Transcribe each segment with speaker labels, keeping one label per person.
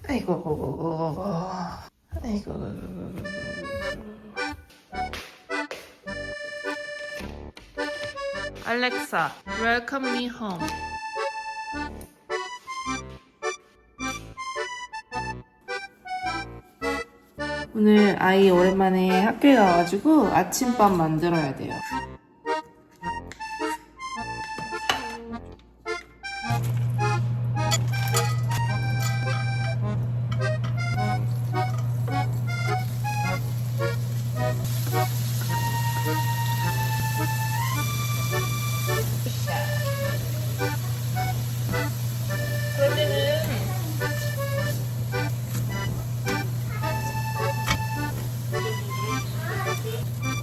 Speaker 1: 아이고, 아이고. 알렉사, welcome me home. 오늘 아이 오랜만에 학교에 가가지고 아침밥 만들어야 돼요.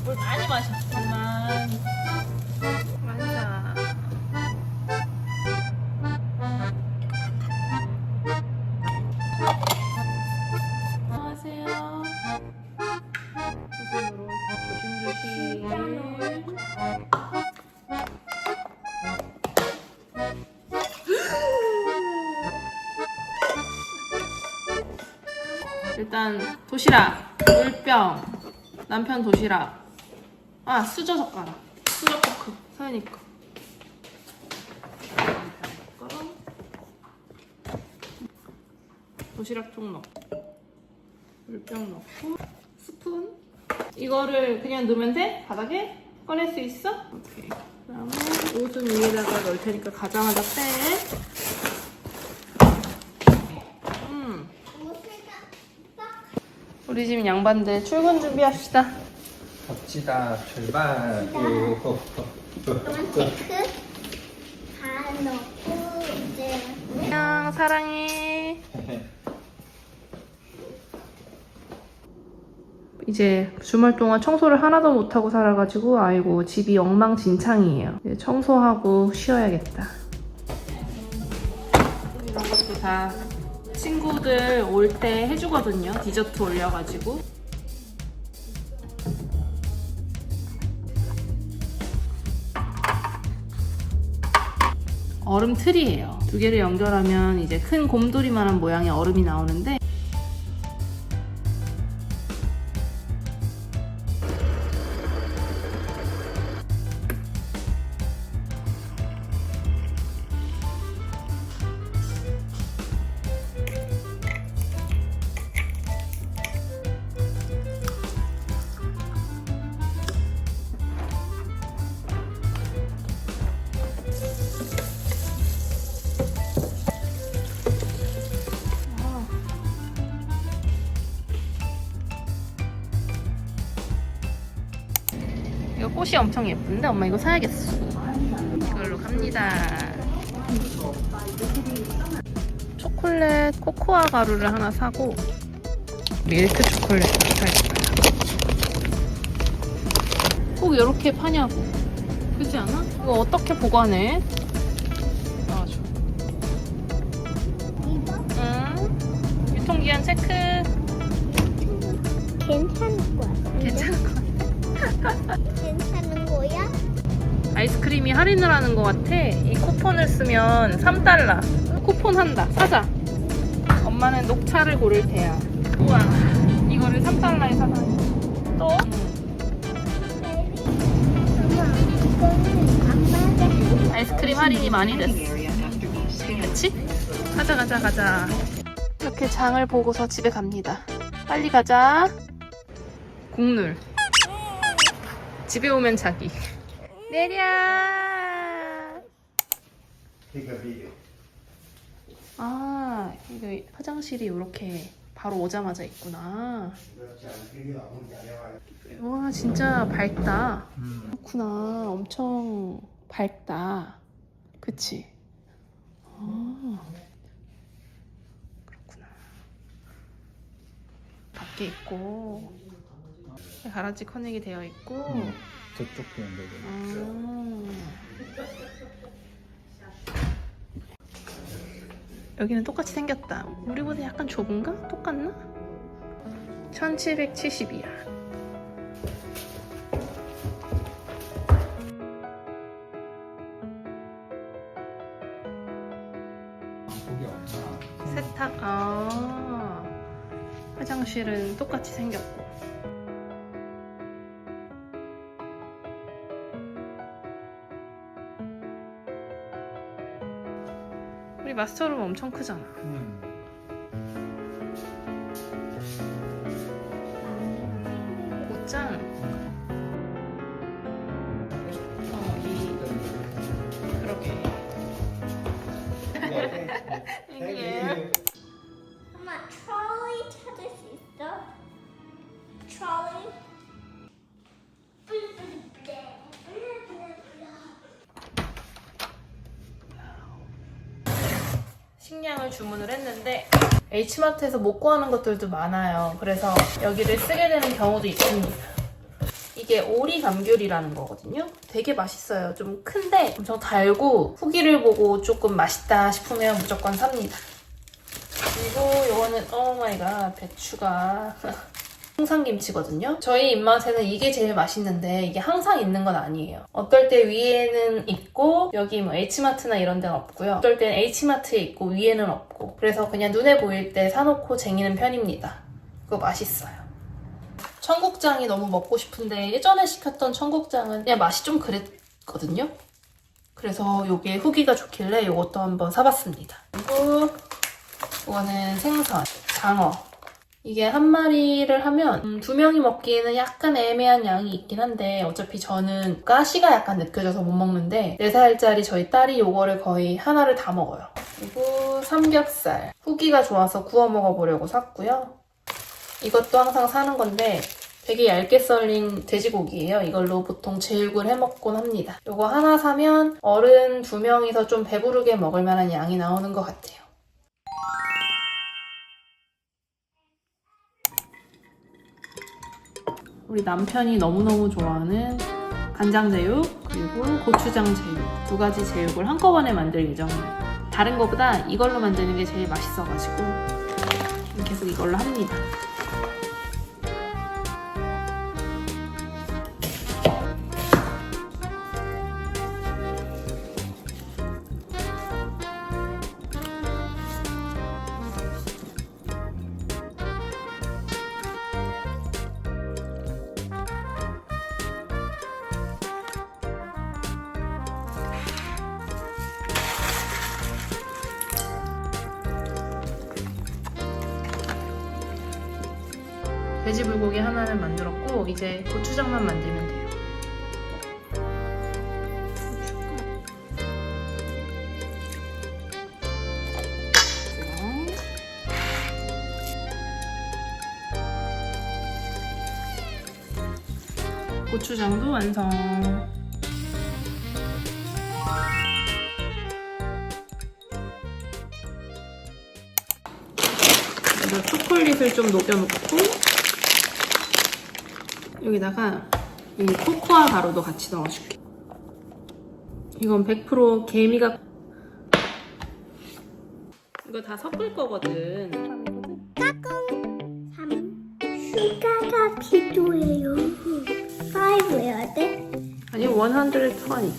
Speaker 1: 물 많이 마셔. 많이. 맞아. 안녕하세요. 우선으로 조심조심. 일단 도시락, 물병, 남편 도시락. 아, 수저 젓가락, 수저 포크, 서연이 거. 도시락통 넣고, 물병 넣고, 스푼. 이거를 그냥 넣으면 돼? 바닥에? 꺼낼 수 있어? 오케이. 그다음에 옷은 위에다가 넣을 테니까 가자마자 빼. 우리 집 양반들 출근 준비합시다.
Speaker 2: 갑시다. 출발.
Speaker 3: 체크 다 넣고 이제
Speaker 1: 안녕, 사랑해. 이제 주말 동안 청소를 하나도 못하고 살아가지고 아이고 집이 엉망진창이에요. 이제 청소하고 쉬어야겠다. 이런 것도 다 친구들 올 때 해주거든요. 디저트 올려가지고. 얼음 틀이에요. 두 개를 연결하면 이제 큰 곰돌이만한 모양의 얼음이 나오는데 이거 꽃이 엄청 예쁜데 엄마 이거 사야겠어. 이걸로 갑니다. 초콜릿 코코아 가루를 하나 사고 밀크 초콜릿을 사야겠다. 꼭 이렇게 파냐고. 그렇지 않아? 이거 어떻게 보관해? 나와줘. 응. 유통기한 체크.
Speaker 3: 괜찮을 거야.
Speaker 1: 괜찮은 거.
Speaker 3: 괜찮은 거야?
Speaker 1: 아이스크림이 할인을 하는 것 같아. 이 쿠폰을 쓰면 3달러. 쿠폰 한다. 사자. 엄마는 녹차를 고를 테야. 우와. 이거를 3달러에 사다. 또?
Speaker 3: 엄마,
Speaker 1: 아이스크림 할인이 많이 됐어. 그치? 가자. 이렇게 장을 보고서 집에 갑니다. 빨리 가자. 국룰. 집에 오면 자기. 내려. 아, 이거 화장실이 이렇게 바로 오자마자 있구나. 와, 진짜 밝다. 그렇구나. 엄청 밝다. 그치? 아, 그렇구나. 밖에 있고 가라지 커넥이 되어 있고.
Speaker 2: 저쪽도 연결돼.
Speaker 1: 여기는 똑같이 생겼다. 우리보다 약간 좁은가? 똑같나? 1770이야.
Speaker 2: 거기 없나?
Speaker 1: 세탁. 아. 화장실은 똑같이 생겼고. 우리 마스터룸 엄청 크잖아. 옷장. 그러게.
Speaker 3: 엄마 트롤리 찾을 수 있어? 트롤리?
Speaker 1: 식량을 주문을 했는데 H마트에서 못 구하는 것들도 많아요. 그래서 여기를 쓰게 되는 경우도 있습니다. 이게 오리 감귤이라는 거거든요. 되게 맛있어요. 좀 큰데 엄청 달고 후기를 보고 조금 맛있다 싶으면 무조건 삽니다. 그리고 이거는 오마이갓 배추가 홍상김치거든요. 저희 입맛에는 이게 제일 맛있는데 이게 항상 있는 건 아니에요. 어떨 때 위에는 있고 여기 뭐 H마트나 이런 데는 없고요. 어떨 땐 H마트에 있고 위에는 없고 그래서 그냥 눈에 보일 때 사놓고 쟁이는 편입니다. 그거 맛있어요. 청국장이 너무 먹고 싶은데 예전에 시켰던 청국장은 그냥 맛이 좀 그랬거든요. 그래서 이게 후기가 좋길래 이것도 한번 사봤습니다. 그리고 이거는 생선, 장어. 이게 한 마리를 하면 2명이 먹기에는 약간 애매한 양이 있긴 한데 어차피 저는 가시가 약간 느껴져서 못 먹는데 4살짜리 저희 딸이 이거를 거의 하나를 다 먹어요. 그리고 삼겹살. 후기가 좋아서 구워 먹어보려고 샀고요. 이것도 항상 사는 건데 되게 얇게 썰린 돼지고기예요. 이걸로 보통 제육을 해먹곤 합니다. 이거 하나 사면 어른 2명이서 좀 배부르게 먹을 만한 양이 나오는 것 같아요. 우리 남편이 너무너무 좋아하는 간장제육 그리고 고추장제육 2가지 제육을 한꺼번에 만들 예정이에요. 다른 거보다 이걸로 만드는 게 제일 맛있어가지고 계속 이걸로 합니다. 돼지 불고기 하나는 만들었고 이제 고추장만 만들면 돼요. 고추장도 완성. 그래서 초콜릿을 좀 녹여놓고 여기다가 이 코코아 가루도 같이 넣어줄게. 이건 100% 개미가 이거 다 섞을 거거든.
Speaker 3: 3 슈가가 필요해요. 5 해야 돼?
Speaker 1: 아니 120.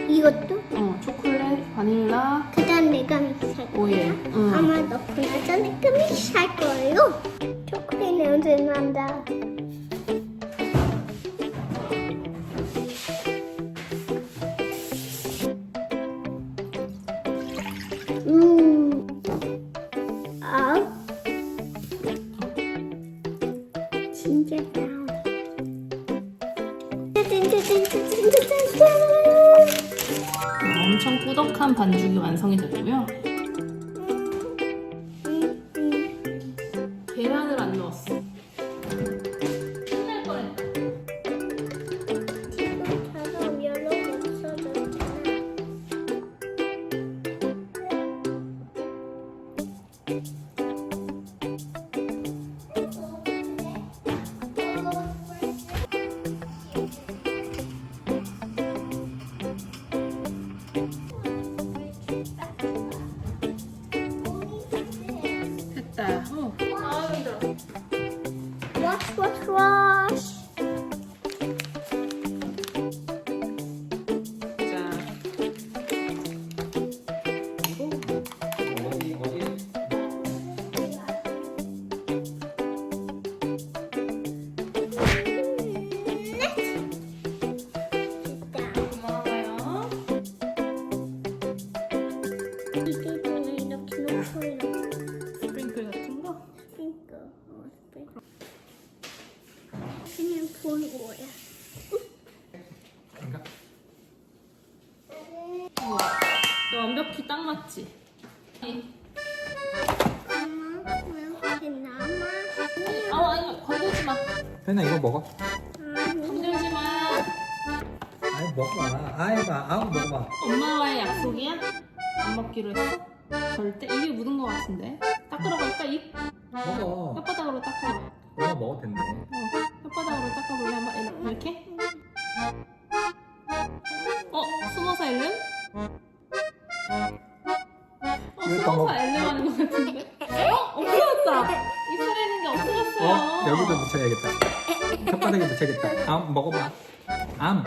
Speaker 3: 이것도?
Speaker 1: 초콜릿, 바닐라,
Speaker 3: 그 다음 내가 믹스할 거야?
Speaker 1: 오일.
Speaker 3: 아마 넣고 나서 내가 믹스할 거예요. 초콜릿 냄새 난다. 아, 진짜 다운.
Speaker 1: 엄청 꾸덕한 반죽이 완성이 되고요. 계란을 안 넣었어. 끝날 뻔했다.
Speaker 3: 지금처럼 여러 개 없어졌잖아.
Speaker 1: 됐다. 아 힘들어.
Speaker 3: Wash.
Speaker 1: 자.
Speaker 3: 보는 거야.
Speaker 2: 그러니까
Speaker 1: 너 완벽히 딱 맞지?
Speaker 3: 엄마, 왜 이렇게 남아?
Speaker 1: 아니 건들지 마.
Speaker 2: 혜나 이거 먹어.
Speaker 1: 건들지 마.
Speaker 2: 아이 먹어봐. 아이 봐. 아우 먹어봐.
Speaker 1: 엄마와의 약속이야? 안 먹기로 했어? 절대 입에 묻은 거 같은데. 닦으러 갈까 입?
Speaker 2: 먹어.
Speaker 1: 혓바닥으로 닦아.
Speaker 2: 엄마 먹어도 된대.
Speaker 1: 혓바닥으로 닦아볼래? 한번 이렇게? 숨어서 엘름?
Speaker 2: 이거 더
Speaker 1: 숨어서
Speaker 2: 먹-
Speaker 1: 엘름 하는 거 같은데? 없어졌다! 입술에 있는 게 없어졌어요.
Speaker 2: 여기도 묻혀야겠다. 혓바닥에 묻혀야겠다. 암 먹어봐. 암.